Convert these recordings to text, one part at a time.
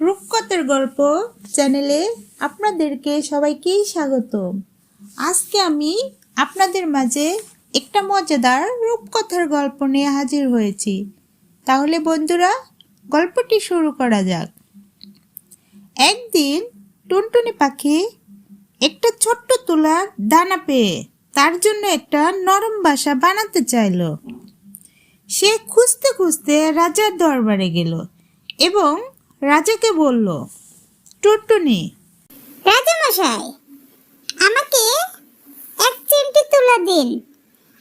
রূপকথার গল্প চ্যানেলে আপনাদেরকে সবাইকেই স্বাগত। আজকে আমি আপনাদের মাঝে একটা মজাদার রূপকথার গল্প নিয়ে হাজির হয়েছি। তাহলে বন্ধুরা, গল্পটি শুরু করা যাক। একদিন টুনটুনি পাখি একটা ছোট্ট তুলার দানা পেয়ে তার জন্য একটা নরম বাসা বানাতে চাইল। সে খুঁজতে খুঁজতে রাজার দরবারে গেল এবং রাজাকে বলল, টুনটুনি, রাজামশাই, আমাকে এক চিমটি তুলা দিন,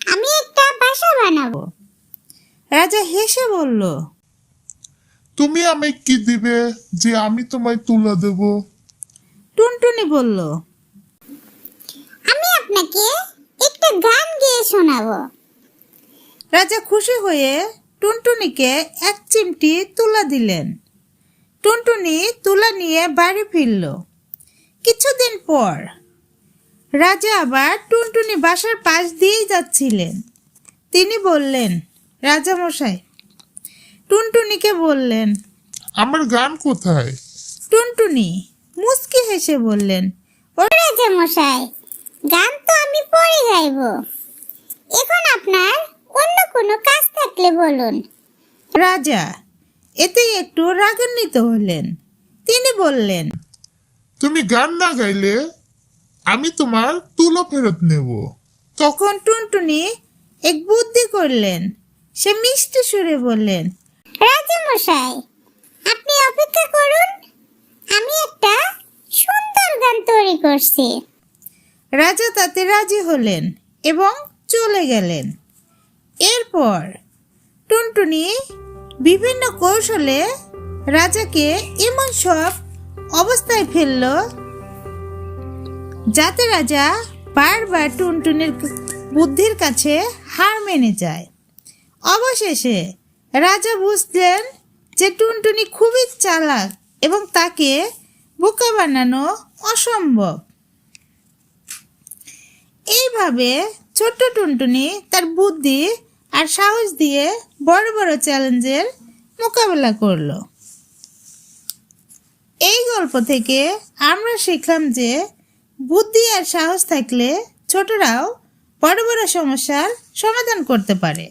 আমি একটা বাসা বানাবো। রাজা হেসে বলল, তুমি আমি কি দিবে যে আমি তোমায় তুলা দেব? টুনটুনি বলল, আমি আপনাকে একটা গান গেয়ে শোনাবো। রাজা খুশি হয়ে টুনটুনিকে এক চিমটি তুলা দিলেন। টুনটুনি তুলা নিয়ে বাড়ি ফিরল। কিছুদিন পর রাজা আবার টুনটুনি বাসার পাশ দিয়েই যাচ্ছিলেন। তিনি বললেন, রাজামশাই। টুনটুনিকে বললেন, আমার গান কোথায়? টুনটুনি মুচকি হেসে বললেন, রাজামশাই, গান তো আমি পরে গাইবো। এখন আপনার অন্য কোনো কাজ থাকলে বলুন। রাজা এতেই একটু রাগান্বিত হলেন। তিনি বললেন, তুমি গান না গাইলে আমি তোমার তুলো ফেরত নেব। তখন টুনটুনি এক বুদ্ধি করলেন। সে মিষ্টি সুরে বললেন, রাজামশাই, আপনি অপেক্ষা করুন, আমি একটা সুন্দর গান তৈরি করছি। রাজা তাতে রাজি হলেন এবং চলে গেলেন। এরপর টুনটুনি বিভিন্ন কৌশলে রাজাকে এমন সব অবস্থায় ফেলল যাতে রাজা বারবার টুনটুনির বুদ্ধির কাছে হার মেনে যায়। অবশেষে রাজা বুঝলেন যে টুনটুনি খুবই চালাক এবং তাকে বোকা বানানো অসম্ভব। এইভাবে ছোট্ট টুনটুনি তার বুদ্ধি আর সাহস দিয়ে বড় বড় চ্যালেঞ্জের মোকাবেলা করলো। এই গল্প থেকে আমরা শিখলাম যে বুদ্ধি আর সাহস থাকলে ছোটরাও বড় বড় সমস্যার সমাধান করতে পারে।